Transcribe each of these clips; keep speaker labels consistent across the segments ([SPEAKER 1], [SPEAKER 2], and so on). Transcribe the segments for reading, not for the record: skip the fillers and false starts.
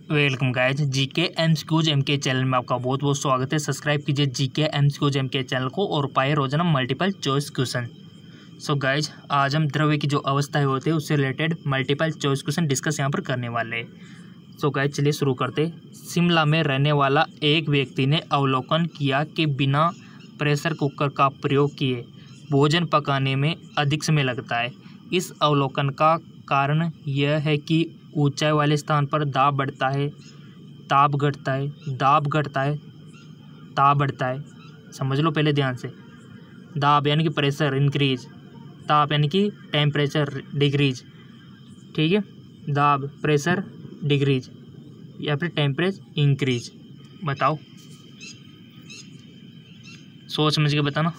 [SPEAKER 1] Welcome guys, GK MCQs MK channel में आपका बहुत बहुत स्वागत है। सब्सक्राइब कीजिए जीके एमसीक्यूज एमके चैनल को और पाए रोजाना multiple choice question. So guys, आज हम द्रव्य की जो अवस्थाएं होती है उससे related multiple choice question discuss यहाँ पर करने वाले हैं। सो गाइज, चलिए शुरू करते। शिमला में रहने वाला एक व्यक्ति ने अवलोकन किया कि बिना प्रेशर कुकर का प्रयोग किए भोजन पकाने में अधिक समय लगता है। इस अवलोकन का कारण यह है कि ऊंचाई वाले स्थान पर दाब बढ़ता है, ताप घटता है, दाब घटता है, ताप बढ़ता है। समझ लो पहले ध्यान से। दाब यानी कि प्रेशर इंक्रीज, ताप यानी कि टेम्परेचर डिक्रीज। ठीक है, दाब प्रेशर डिक्रीज या फिर टेम्परेचर इंक्रीज। बताओ, सोच समझ के बताना,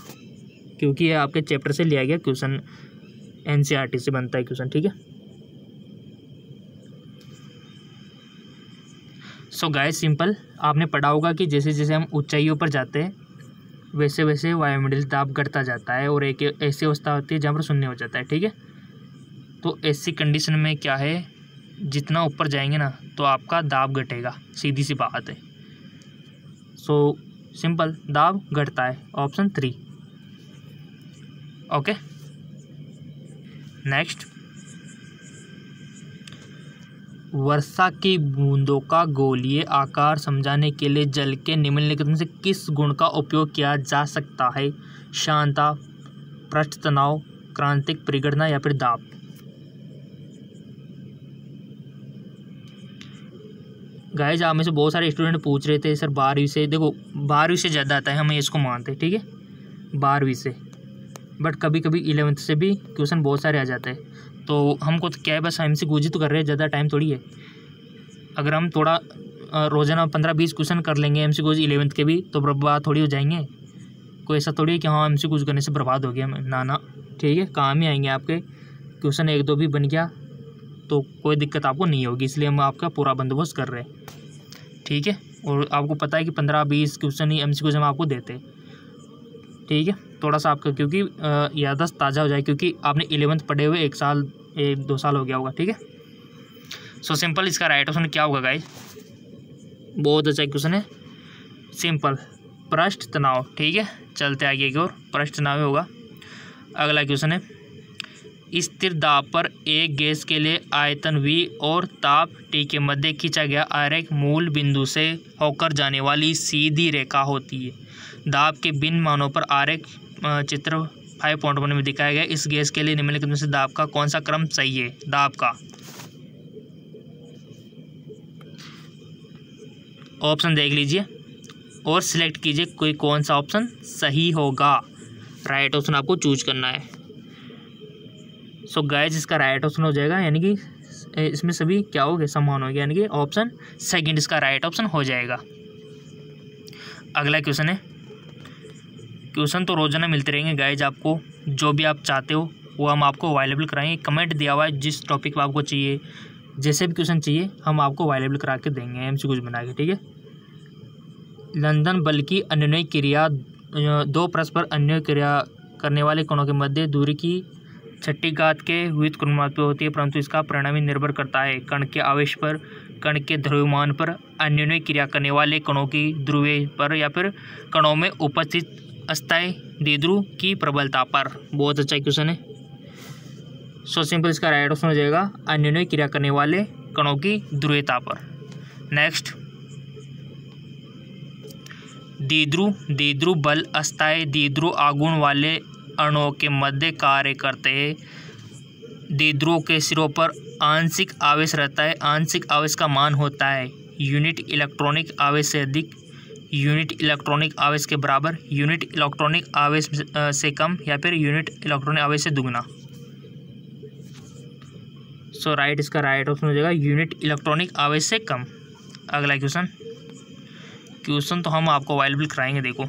[SPEAKER 1] क्योंकि ये आपके चैप्टर से लिया गया क्वेश्चन, एनसीईआरटी से बनता है क्वेश्चन। ठीक है। सो गाइस, सिंपल आपने पढ़ा होगा कि जैसे जैसे हम ऊंचाइयों पर जाते हैं वैसे वैसे वायुमंडलीय दाब घटता जाता है और एक ऐसी अवस्था होती है जहाँ पर शून्य हो जाता है। ठीक है, तो ऐसी कंडीशन में क्या है, जितना ऊपर जाएंगे ना तो आपका दाब घटेगा, सीधी सी बात है। सो सिंपल, दाब घटता है, ऑप्शन 3। Okay, next. वर्षा की बूंदों का गोलीय आकार समझाने के लिए जल के निम्नलिखित में से किस गुण का उपयोग किया जा सकता है? शांतता, पृष्ठ तनाव, क्रांतिक पिघलना या फिर दाब। गाइस, आप में से बहुत सारे स्टूडेंट पूछ रहे थे सर 12वीं से, देखो 12वीं से ज़्यादा आता है, हम इसको मानते हैं। ठीक है, 12वीं से, बट कभी कभी 11वीं से भी क्वेश्चन बहुत सारे आ जाते हैं। तो हमको तो क्या है, बस एमसीक्यू तो कर रहे हैं, ज़्यादा टाइम थोड़ी है। अगर हम थोड़ा रोज़ाना 15-20 क्वेश्चन कर लेंगे एमसीक्यू 11वीं के भी, तो बर्बाद थोड़ी हो जाएंगे। कोई ऐसा थोड़ी है कि हाँ एमसीक्यू करने से बर्बाद हो गया, ना। ठीक है, काम ही आएंगे आपके। क्वेश्चन 1-2 भी बन गया तो कोई दिक्कत आपको नहीं होगी, इसलिए हम आपका पूरा बंदोबस्त कर रहे हैं। ठीक है, और आपको पता है कि 15-20 क्वेश्चन ही एमसीक्यू हम आपको देते हैं। ठीक है, थोड़ा सा आपका क्योंकि याददाश्त ताज़ा हो जाए, क्योंकि आपने 11वीं पढ़े हुए 1-2 साल हो गया होगा। ठीक है, सो सिंपल इसका राइट ऑप्शन क्या होगा गाइस? बहुत अच्छा क्वेश्चन है, सिंपल, पृष्ठ तनाव। ठीक है, चलते आगे की ओर, पृष्ठ तनाव होगा। अगला क्वेश्चन है, स्थिर दाब पर एक गैस के लिए आयतन V और ताप T के मध्य खींचा गया आरेख मूल बिंदु से होकर जाने वाली सीधी रेखा होती है। दाब के भिन्न मानों पर आरेख चित्र 5.1 में दिखाया गया। इस गैस के लिए निम्नलिखित में से दाब का कौन सा क्रम सही है? दाब का ऑप्शन देख लीजिए और सिलेक्ट कीजिए कोई कौन सा ऑप्शन सही होगा। राइट ऑप्शन आपको चूज करना है। सो गाइस, इसका राइट ऑप्शन हो जाएगा, यानी कि इसमें सभी क्या हो गए, समान हो गया, यानी कि ऑप्शन सेकंड इसका राइट ऑप्शन हो जाएगा। अगला क्वेश्चन है, क्वेश्चन तो रोजाना मिलते रहेंगे गाइज, आपको जो भी आप चाहते हो वो हम आपको अवेलेबल कराएंगे। कमेंट दिया हुआ है, जिस टॉपिक पर आपको चाहिए, जैसे भी क्वेश्चन चाहिए हम आपको अवेलेबल करा के देंगे एमसीक्यूज बना के। ठीक है, लंदन बल की अन्योन्य क्रिया, 2 परस्पर अन्योन्य क्रिया करने वाले कणों के मध्य दूरी की 6ठी घात के व्युत्क्रमानुपात पर होती है, परंतु इसका परिणाम ही निर्भर करता है कण के आवेश पर, कण के द्रव्यमान पर, अन्योन्य क्रिया करने वाले कणों की ध्रुवीय पर या फिर कणों में उपस्थित अस्थायी द्विध्रुव की प्रबलता पर। बहुत अच्छा क्वेश्चन है। सो सिंपल, इसका राइट ऑप्शन हो जाएगा अन्योन्य क्रिया करने वाले कणों की ध्रुवीयता पर। नेक्स्ट, द्विध्रुव बल अस्थायी द्विध्रुव आघूर्ण वाले अणुओं के मध्य कार्य करते हैं। द्विध्रुवों के सिरों पर आंशिक आवेश रहता है। आंशिक आवेश का मान होता है यूनिट इलेक्ट्रॉनिक आवेश से अधिक, यूनिट इलेक्ट्रॉनिक आवेश के बराबर, यूनिट इलेक्ट्रॉनिक आवेश से कम या फिर यूनिट इलेक्ट्रॉनिक आवेश से दुगना। सो राइट, इसका राइट ऑप्शन हो जाएगा यूनिट इलेक्ट्रॉनिक आवेश से कम। अगला क्वेश्चन तो हम आपको अवेलेबल कराएंगे। देखो,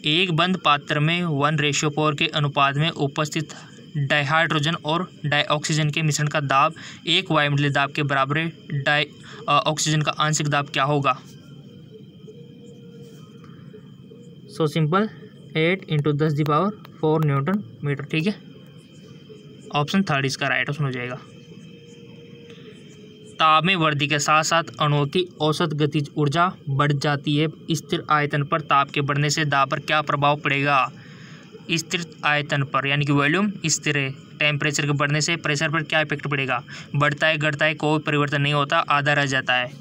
[SPEAKER 1] एक बंद पात्र में 1:4 के अनुपात में उपस्थित डाइहाइड्रोजन और डाइऑक्सीजन के मिश्रण का दाब एक वायुमंडलीय दाब के बराबर है। डाइऑक्सीजन का आंशिक दाब क्या होगा? So simple, 8 × 10⁴ newton metre. ठीक है, ऑप्शन 3 इसका राइट ऑप्शन हो जाएगा। ताप में वृद्धि के साथ साथ अणुओं की औसत गतिज ऊर्जा बढ़ जाती है। स्थिर आयतन पर ताप के बढ़ने से दाब पर क्या प्रभाव पड़ेगा? स्थिर आयतन पर यानी कि वॉल्यूम स्थिर है, टेम्परेचर के बढ़ने से प्रेशर पर क्या इफेक्ट पड़ेगा? बढ़ता है, घटता है, कोई परिवर्तन नहीं होता, आधा रह जाता है।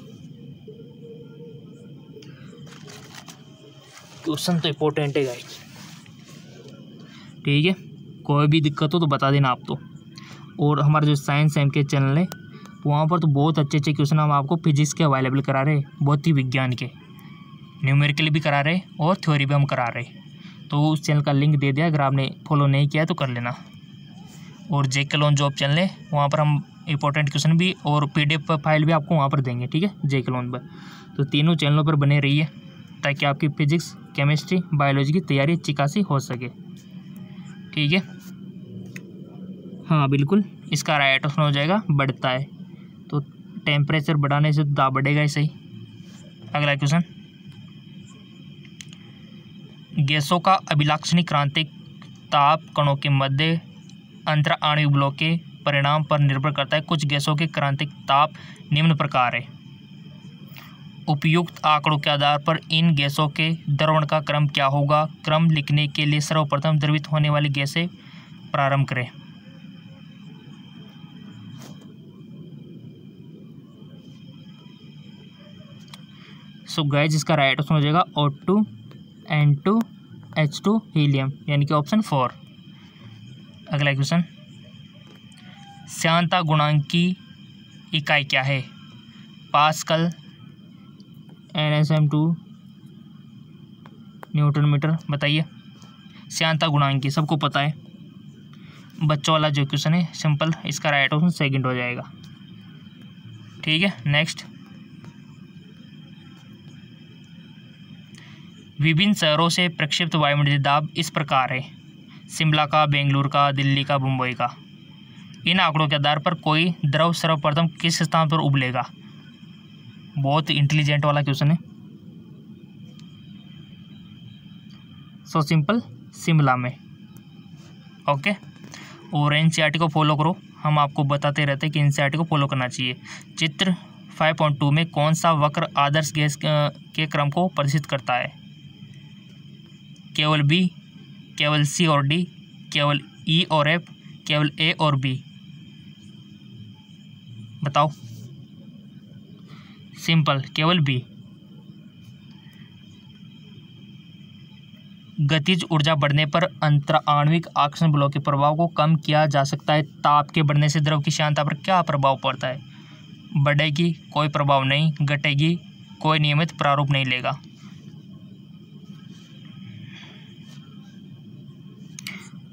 [SPEAKER 1] क्वेश्चन तो इम्पोर्टेंट है गाइस, ठीक है। कोई भी दिक्कत हो तो बता देना आप तो। और हमारा जो साइंस एम के चैनल है वहाँ पर तो बहुत अच्छे अच्छे क्वेश्चन हम आपको फिजिक्स के अवेलेबल करा रहे हैं, भौतिक विज्ञान के, न्यूमेरिकल भी करा रहे और थ्योरी भी हम करा रहे। तो उस चैनल का लिंक दे दिया, अगर आपने फॉलो नहीं किया तो कर लेना। और जेके लोन जॉब चैनल है, वहाँ पर हम इंपॉर्टेंट क्वेश्चन भी और PDF फाइल भी आपको वहाँ पर देंगे, ठीक है, जेके लोन पर। तो तीनों चैनलों पर बने रहिए ताकि आपकी फिजिक्स, केमिस्ट्री, बायोलॉजी की तैयारी अच्छी खासी हो सके, ठीक है। हाँ बिल्कुल, इसका राइट ऑप्शन हो जाएगा बढ़ता है। तो टेम्परेचर बढ़ाने से दाब बढ़ेगा, ऐसे ही। अगला क्वेश्चन, गैसों का अभिलाक्षणिक क्रांतिक ताप कणों के मध्य अंतर आणविक बलों के परिणाम पर निर्भर करता है। कुछ गैसों के क्रांतिक ताप निम्न प्रकार है। उपयुक्त आंकड़ों के आधार पर इन गैसों के द्रवण का क्रम क्या होगा? क्रम लिखने के लिए सर्वप्रथम द्रवित होने वाली गैस से प्रारंभ करें। सो गाइस, इसका राइट ऑप्शन हो जाएगा O2 N2 H2 हीलियम, यानी कि ऑप्शन 4। अगला क्वेश्चन, श्यानता गुणांक की इकाई क्या है? Pascal, NSM2, newton metre. बताइए श्यानता गुणांक की, सबको पता है, बच्चों वाला जो क्वेश्चन है, सिंपल। इसका राइट ऑप्शन सेकंड हो जाएगा, ठीक है। नेक्स्ट, विभिन्न शहरों से प्रक्षिप्त वायुमंडलीय दाब इस प्रकार है। शिमला का, बेंगलुरु का, दिल्ली का, मुंबई का। इन आंकड़ों के आधार पर कोई द्रव सर्वप्रथम किस स्थान पर उबलेगा? बहुत इंटेलिजेंट वाला क्वेश्चन है। सो सिंपल, शिमला में, ओके। और NCERT को फॉलो करो, हम आपको बताते रहते हैं कि NCERT को फॉलो करना चाहिए। चित्र 5.2 में कौन सा वक्र आदर्श गैस के क्रम को प्रदर्शित करता है? केवल B, केवल C और D, केवल E और F, केवल A और B? बताओ। सिंपल, केवल B। गतिज ऊर्जा बढ़ने पर अंतराण्विक आकर्षण बलों के प्रभाव को कम किया जा सकता है। ताप के बढ़ने से द्रव की श्यानता पर क्या प्रभाव पड़ता है? बढ़ेगी, कोई प्रभाव नहीं, घटेगी, कोई नियमित प्रारूप नहीं लेगा।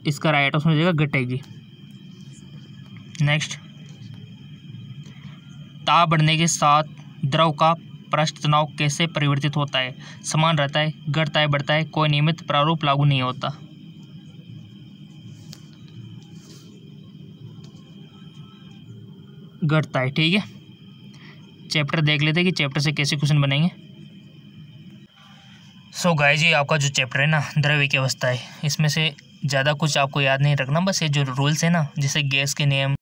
[SPEAKER 1] इसका राइट ऑप्शन हो जाएगा घटेगी। नेक्स्ट, ताप बढ़ने के साथ द्रव का पृष्ठ तनाव कैसे परिवर्तित होता है? समान रहता है, घटता है, बढ़ता है, कोई नियमित प्रारूप लागू नहीं होता। घटता है, ठीक है। चैप्टर देख लेते हैं कि चैप्टर से कैसे क्वेश्चन बनेंगे। सो गाइस, ये आपका जो चैप्टर है ना, द्रव्य की अवस्था है, इसमें से ज़्यादा कुछ आपको याद नहीं रखना, बस ये जो रूल्स है ना, जैसे गैस के नियम,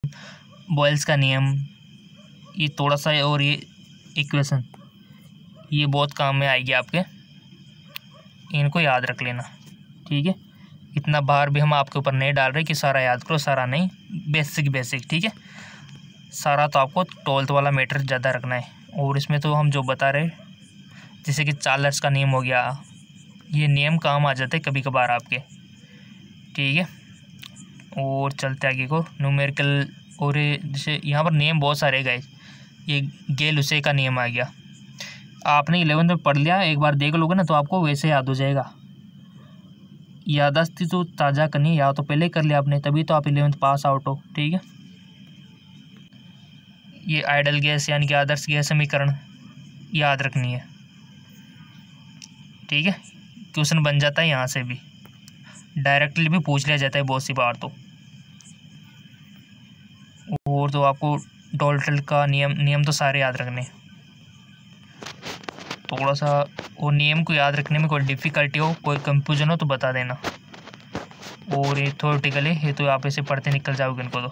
[SPEAKER 1] बॉयल्स का नियम, ये थोड़ा सा, और ये इक्वेशन, ये बहुत काम में आएगी आपके, इनको याद रख लेना, ठीक है। इतना बाहर भी हम आपके ऊपर नहीं डाल रहे कि सारा याद करो, सारा नहीं, बेसिक, ठीक है। सारा तो आपको 12th वाला मैटर ज़्यादा रखना है। और इसमें तो हम जो बता रहे, जैसे कि चार्ल्स का नियम हो गया, ये नियम काम आ जाते कभी कभार आपके, ठीक है। और चलते आगे को न्यूमेरिकल, और जैसे यहाँ पर नियम बहुत सारे गए। ये गेल-लुसे का नियम आ गया, आपने 11th में पढ़ लिया, एक बार देख लोगे ना तो आपको वैसे याद हो जाएगा। याददाश्त तो ताज़ा करनी, या तो पहले कर लिया आपने, तभी तो आप 11th पास आउट हो, ठीक है। ये आइडल गैस यानी कि आदर्श गैस समीकरण याद रखनी है, ठीक है। क्वेश्चन बन जाता है यहाँ से भी, डायरेक्टली भी पूछ लिया जाता है बहुत सी बार तो। और तो आपको डॉल्टन का नियम तो सारे याद रखने, थोड़ा सा और नियम को याद रखने में कोई डिफ़िकल्टी हो, कोई कंफ्यूजन हो तो बता देना। और ये थ्योरेटिकल है, ये तो आप ऐसे पढ़ते निकल जाओगे इनको तो।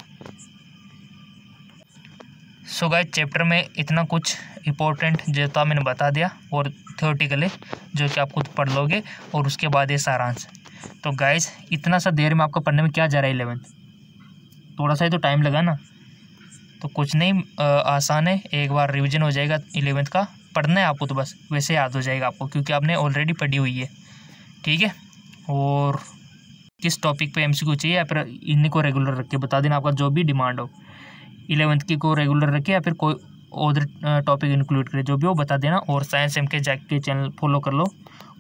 [SPEAKER 1] सो गाइस चैप्टर में इतना कुछ इम्पोर्टेंट जो था मैंने बता दिया, और थ्योरेटिकली जो कि आप खुद पढ़ लोगे, और उसके बाद ये सारांश। तो गाइस इतना सा देर में आपको पढ़ने में क्या जा रहा है 11th, थोड़ा सा ही तो टाइम लगा ना, तो कुछ नहीं, आसान है, एक बार रिवीजन हो जाएगा 11th का। पढ़ना है आपको तो बस, वैसे याद हो जाएगा आपको, क्योंकि आपने ऑलरेडी पढ़ी हुई है, ठीक है। और किस टॉपिक पे एमसीक्यू चाहिए या फिर इन्हीं को रेगुलर रख के बता देना, आपका जो भी डिमांड हो। 11th की को रेगुलर रखे या फिर कोई अदर टॉपिक इंक्लूड करे, जो भी हो बता देना। और साइंस एम के जैक के चैनल फॉलो कर लो,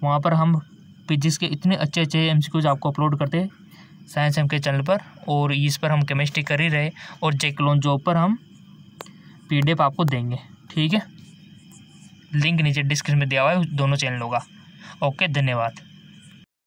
[SPEAKER 1] वहाँ पर हम फिजिक्स के इतने अच्छे अच्छे एमसीक्यूज आपको अपलोड करते हैं साइंस एम के चैनल पर। और इस पर हम केमिस्ट्री कर ही रहे, और जैक्लोन जॉब पर हम PDF आपको देंगे, ठीक है। लिंक नीचे डिस्क्रिप्शन में दिया हुआ है दोनों चैनलों का। ओके, धन्यवाद।